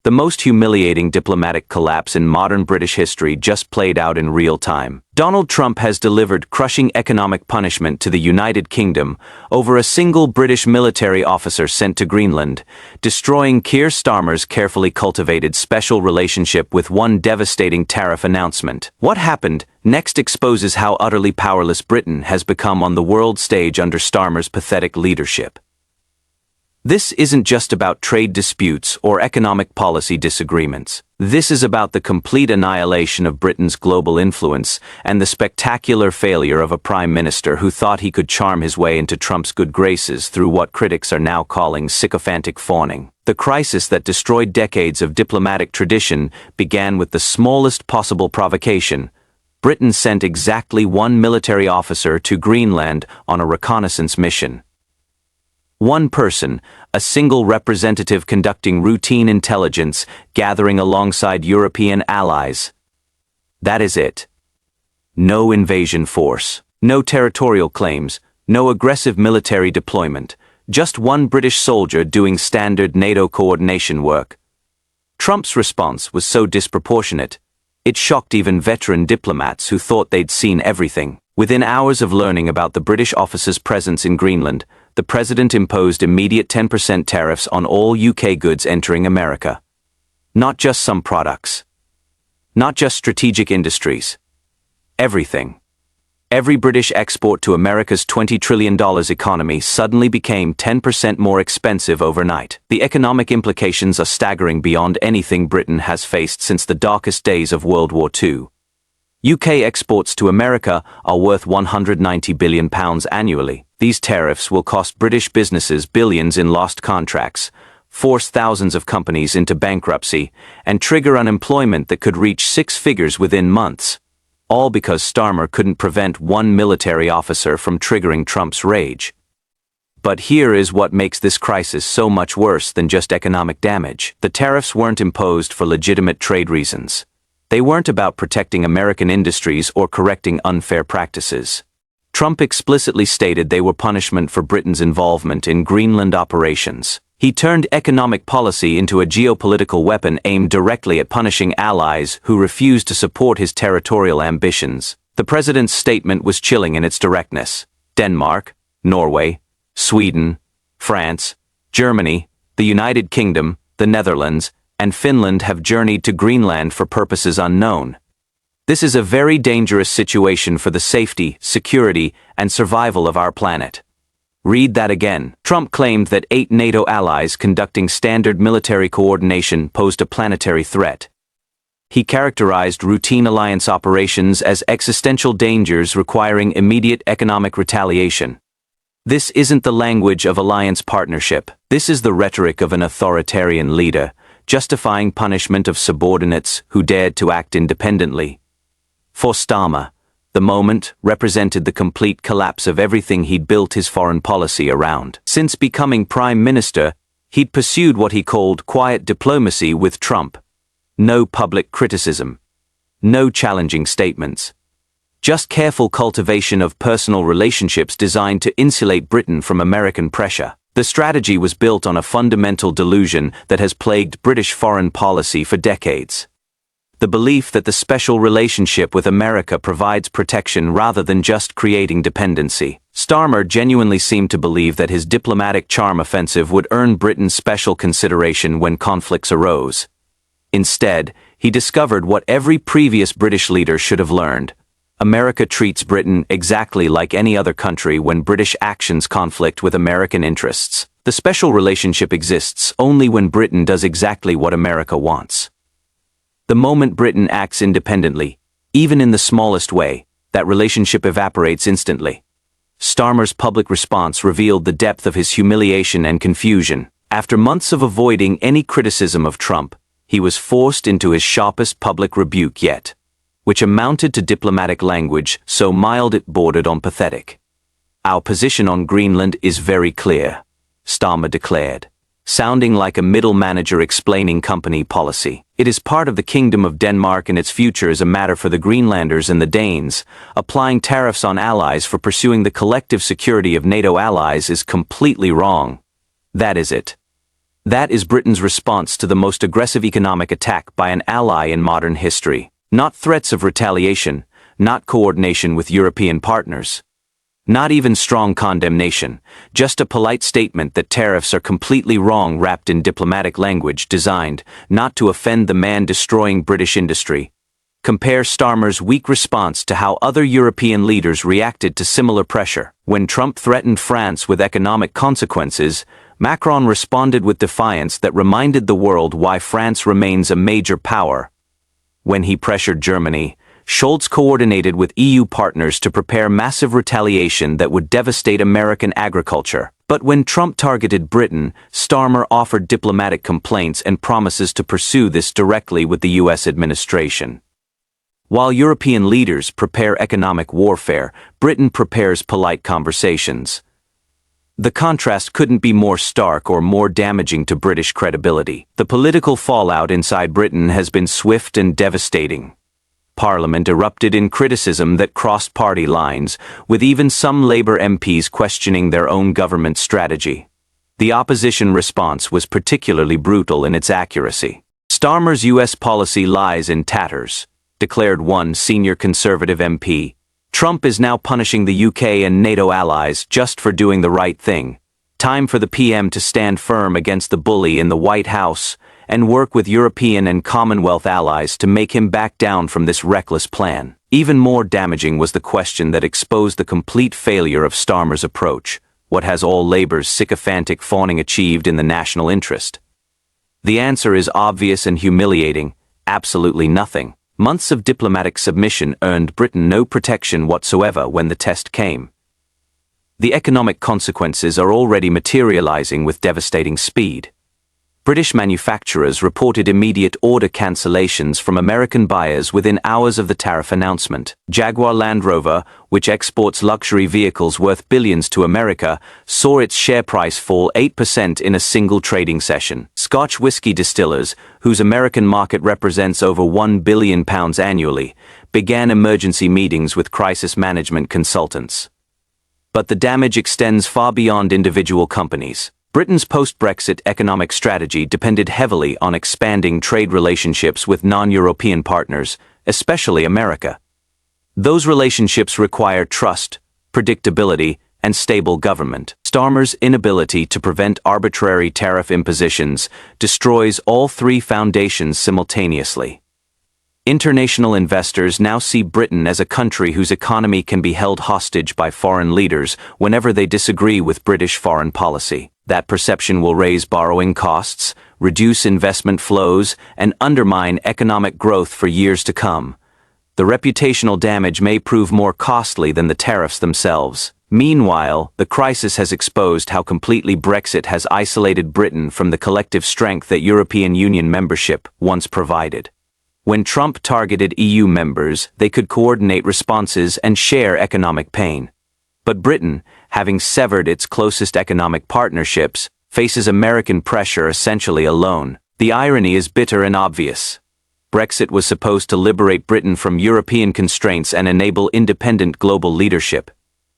The most humiliating diplomatic collapse in modern British history just played out in real time. Donald Trump has delivered crushing economic punishment to the United Kingdom over a single British military officer sent to Greenland, destroying Keir Starmer's carefully cultivated special relationship with one devastating tariff announcement. What happened next exposes how utterly powerless Britain has become on the world stage under Starmer's pathetic leadership. This isn't just about trade disputes or economic policy disagreements. This is about the complete annihilation of Britain's global influence and the spectacular failure of a prime minister who thought he could charm his way into Trump's good graces through what critics are now calling sycophantic fawning. The crisis that destroyed decades of diplomatic tradition began with the smallest possible provocation. Britain sent exactly one military officer to Greenland on a reconnaissance mission. One person, a single representative conducting routine intelligence, gathering alongside European allies. That is it. No invasion force, no territorial claims, no aggressive military deployment, just one British soldier doing standard NATO coordination work. Trump's response was so disproportionate, it shocked even veteran diplomats who thought they'd seen everything. Within hours of learning about the British officer's presence in Greenland, the president imposed immediate 10% tariffs on all UK goods entering America. Not just some products. Not just strategic industries. Everything. Every British export to America's $20 trillion economy suddenly became 10% more expensive overnight. The economic implications are staggering beyond anything Britain has faced since the darkest days of World War II. UK exports to America are worth £190 billion annually. These tariffs will cost British businesses billions in lost contracts, force thousands of companies into bankruptcy, and trigger unemployment that could reach six figures within months. All because Starmer couldn't prevent one military officer from triggering Trump's rage. But here is what makes this crisis so much worse than just economic damage. The tariffs weren't imposed for legitimate trade reasons. They weren't about protecting American industries or correcting unfair practices. Trump explicitly stated they were punishment for Britain's involvement in Greenland operations. He turned economic policy into a geopolitical weapon aimed directly at punishing allies who refused to support his territorial ambitions. The president's statement was chilling in its directness. Denmark, Norway, Sweden, France, Germany, the United Kingdom, the Netherlands, and Finland have journeyed to Greenland for purposes unknown. This is a very dangerous situation for the safety, security, and survival of our planet. Read that again. Trump claimed that 8 NATO allies conducting standard military coordination posed a planetary threat. He characterized routine alliance operations as existential dangers requiring immediate economic retaliation. This isn't the language of alliance partnership. This is the rhetoric of an authoritarian leader, justifying punishment of subordinates who dared to act independently. For Starmer, the moment represented the complete collapse of everything he'd built his foreign policy around. Since becoming prime minister, he'd pursued what he called quiet diplomacy with Trump. No public criticism. No challenging statements. Just careful cultivation of personal relationships designed to insulate Britain from American pressure. The strategy was built on a fundamental delusion that has plagued British foreign policy for decades. The belief that the special relationship with America provides protection rather than just creating dependency. Starmer genuinely seemed to believe that his diplomatic charm offensive would earn Britain special consideration when conflicts arose. Instead, he discovered what every previous British leader should have learned. America treats Britain exactly like any other country when British actions conflict with American interests. The special relationship exists only when Britain does exactly what America wants. The moment Britain acts independently, even in the smallest way, that relationship evaporates instantly. Starmer's public response revealed the depth of his humiliation and confusion. After months of avoiding any criticism of Trump, he was forced into his sharpest public rebuke yet, which amounted to diplomatic language so mild it bordered on pathetic. "Our position on Greenland is very clear," Starmer declared, sounding like a middle manager explaining company policy. "It is part of the Kingdom of Denmark and its future is a matter for the Greenlanders and the Danes. Applying tariffs on allies for pursuing the collective security of NATO allies is completely wrong. That is it. That is Britain's response to the most aggressive economic attack by an ally in modern history. Not threats of retaliation, not coordination with European partners. Not even strong condemnation, just a polite statement that tariffs are completely wrong wrapped in diplomatic language designed not to offend the man-destroying British industry. Compare Starmer's weak response to how other European leaders reacted to similar pressure. When Trump threatened France with economic consequences, Macron responded with defiance that reminded the world why France remains a major power. When he pressured Germany, Scholz coordinated with EU partners to prepare massive retaliation that would devastate American agriculture. But when Trump targeted Britain, Starmer offered diplomatic complaints and promises to pursue this directly with the US administration. While European leaders prepare economic warfare, Britain prepares polite conversations. The contrast couldn't be more stark or more damaging to British credibility. The political fallout inside Britain has been swift and devastating. Parliament erupted in criticism that crossed party lines, with even some Labour MPs questioning their own government strategy. The opposition response was particularly brutal in its accuracy. Starmer's US policy lies in tatters, declared one senior Conservative MP. Trump is now punishing the UK and NATO allies just for doing the right thing. Time for the PM to stand firm against the bully in the White House and work with European and Commonwealth allies to make him back down from this reckless plan. Even more damaging was the question that exposed the complete failure of Starmer's approach. What has all Labour's sycophantic fawning achieved in the national interest? The answer is obvious and humiliating: absolutely nothing. Months of diplomatic submission earned Britain no protection whatsoever when the test came. The economic consequences are already materializing with devastating speed. British manufacturers reported immediate order cancellations from American buyers within hours of the tariff announcement. Jaguar Land Rover, which exports luxury vehicles worth billions to America, saw its share price fall 8% in a single trading session. Scotch whiskey distillers, whose American market represents over £1 billion annually, began emergency meetings with crisis management consultants. But the damage extends far beyond individual companies. Britain's post-Brexit economic strategy depended heavily on expanding trade relationships with non-European partners, especially America. Those relationships require trust, predictability, and stable government. Starmer's inability to prevent arbitrary tariff impositions destroys all three foundations simultaneously. International investors now see Britain as a country whose economy can be held hostage by foreign leaders whenever they disagree with British foreign policy. That perception will raise borrowing costs, reduce investment flows, and undermine economic growth for years to come. The reputational damage may prove more costly than the tariffs themselves. Meanwhile, the crisis has exposed how completely Brexit has isolated Britain from the collective strength that European Union membership once provided. When Trump targeted EU members, they could coordinate responses and share economic pain. But Britain, having severed its closest economic partnerships, faces American pressure essentially alone. The irony is bitter and obvious. Brexit was supposed to liberate Britain from European constraints and enable independent global leadership.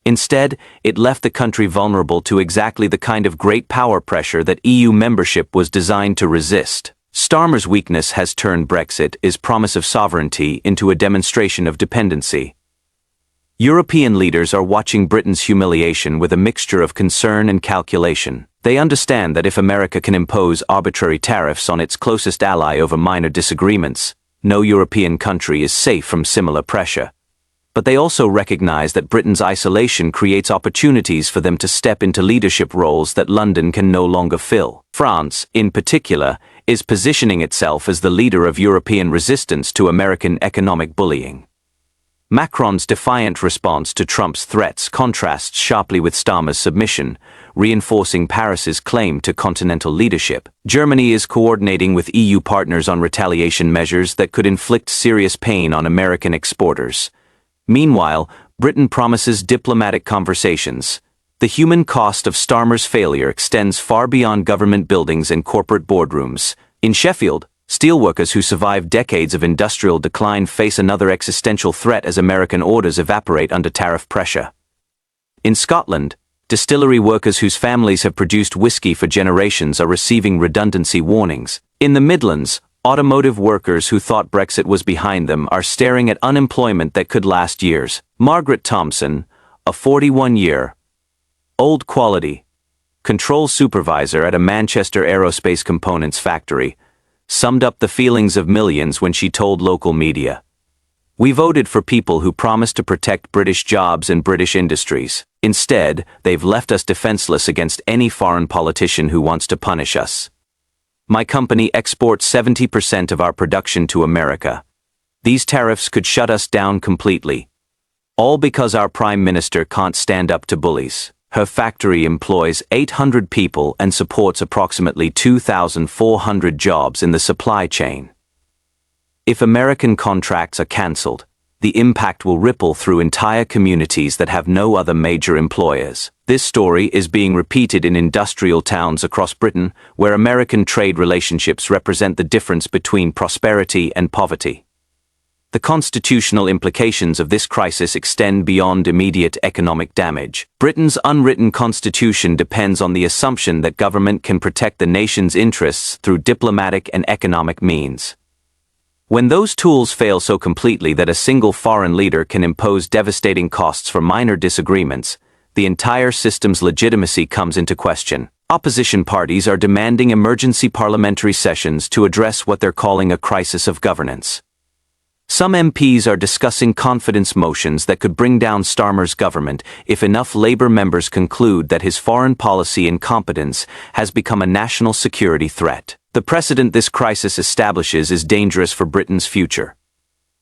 Instead, it left the country vulnerable to exactly the kind of great power pressure that EU membership was designed to resist. Starmer's weakness has turned Brexit's promise of sovereignty into a demonstration of dependency. European leaders are watching Britain's humiliation with a mixture of concern and calculation. They understand that if America can impose arbitrary tariffs on its closest ally over minor disagreements, no European country is safe from similar pressure. But they also recognize that Britain's isolation creates opportunities for them to step into leadership roles that London can no longer fill. France, in particular, is positioning itself as the leader of European resistance to American economic bullying. Macron's defiant response to Trump's threats contrasts sharply with Starmer's submission, reinforcing Paris's claim to continental leadership. Germany is coordinating with EU partners on retaliation measures that could inflict serious pain on American exporters. Meanwhile, Britain promises diplomatic conversations. The human cost of Starmer's failure extends far beyond government buildings and corporate boardrooms. In Sheffield, steelworkers who survived decades of industrial decline face another existential threat as American orders evaporate under tariff pressure. In Scotland, Distillery workers whose families have produced whiskey for generations are receiving redundancy warnings. In the Midlands, automotive workers who thought Brexit was behind them are staring at unemployment that could last years. Margaret Thompson, a 41-year-old quality control supervisor at a Manchester aerospace components factory, summed up the feelings of millions when she told local media, "We voted for people who promised to protect British jobs and British industries. Instead, they've left us defenseless against any foreign politician who wants to punish us. My company exports 70% of our production to America. These tariffs could shut us down completely. All because our Prime Minister can't stand up to bullies." Her factory employs 800 people and supports approximately 2,400 jobs in the supply chain. If American contracts are cancelled, the impact will ripple through entire communities that have no other major employers. This story is being repeated in industrial towns across Britain, where American trade relationships represent the difference between prosperity and poverty. The constitutional implications of this crisis extend beyond immediate economic damage. Britain's unwritten constitution depends on the assumption that government can protect the nation's interests through diplomatic and economic means. When those tools fail so completely that a single foreign leader can impose devastating costs for minor disagreements, the entire system's legitimacy comes into question. Opposition parties are demanding emergency parliamentary sessions to address what they're calling a crisis of governance. Some MPs are discussing confidence motions that could bring down Starmer's government if enough Labour members conclude that his foreign policy incompetence has become a national security threat. The precedent this crisis establishes is dangerous for Britain's future.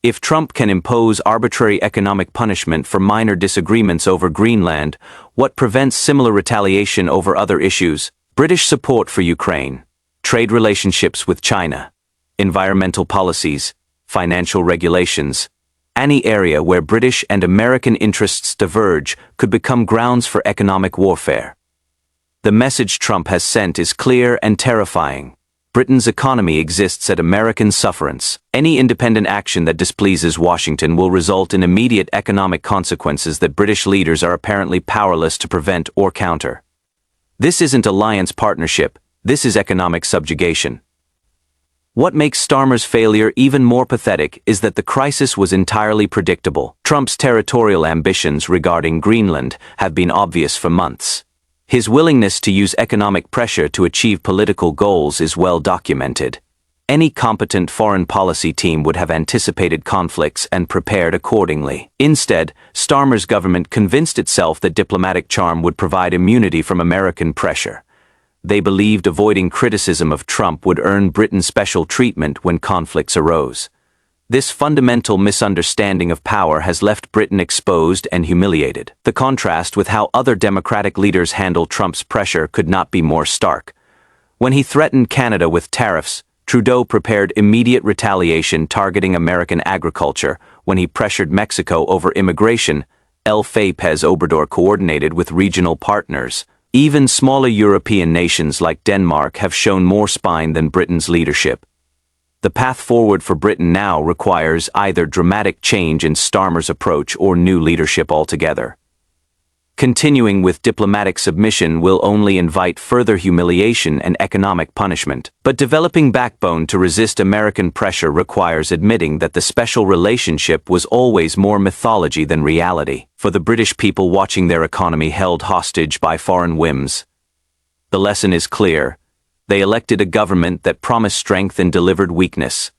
If Trump can impose arbitrary economic punishment for minor disagreements over Greenland, what prevents similar retaliation over other issues? British support for Ukraine, trade relationships with China, environmental policies, financial regulations. Any area where British and American interests diverge could become grounds for economic warfare. The message Trump has sent is clear and terrifying. Britain's economy exists at American sufferance. Any independent action that displeases Washington will result in immediate economic consequences that British leaders are apparently powerless to prevent or counter. This isn't alliance partnership, this is economic subjugation. What makes Starmer's failure even more pathetic is that the crisis was entirely predictable. Trump's territorial ambitions regarding Greenland have been obvious for months. His willingness to use economic pressure to achieve political goals is well documented. Any competent foreign policy team would have anticipated conflicts and prepared accordingly. Instead, Starmer's government convinced itself that diplomatic charm would provide immunity from American pressure. They believed avoiding criticism of Trump would earn Britain special treatment when conflicts arose. This fundamental misunderstanding of power has left Britain exposed and humiliated. The contrast with how other Democratic leaders handled Trump's pressure could not be more stark. When he threatened Canada with tariffs, Trudeau prepared immediate retaliation targeting American agriculture. When he pressured Mexico over immigration, El Pez Obrador coordinated with regional partners. Even smaller European nations like Denmark have shown more spine than Britain's leadership. The path forward for Britain now requires either dramatic change in Starmer's approach or new leadership altogether. Continuing with diplomatic submission will only invite further humiliation and economic punishment. But developing backbone to resist American pressure requires admitting that the special relationship was always more mythology than reality. For the British people watching their economy held hostage by foreign whims, the lesson is clear. They elected a government that promised strength and delivered weakness,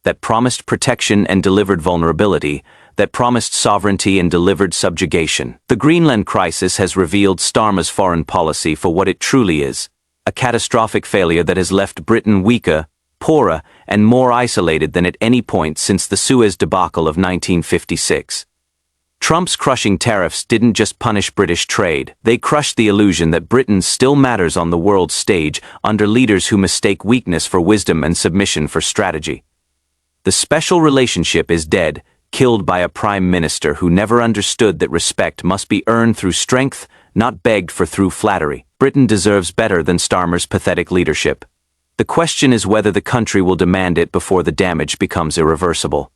that promised protection and delivered vulnerability, that promised sovereignty and delivered subjugation. The Greenland crisis has revealed Starmer's foreign policy for what it truly is, a catastrophic failure that has left Britain weaker, poorer, and more isolated than at any point since the Suez debacle of 1956. Trump's crushing tariffs didn't just punish British trade, they crushed the illusion that Britain still matters on the world stage under leaders who mistake weakness for wisdom and submission for strategy. The special relationship is dead, killed by a prime minister who never understood that respect must be earned through strength, not begged for through flattery. Britain deserves better than Starmer's pathetic leadership. The question is whether the country will demand it before the damage becomes irreversible.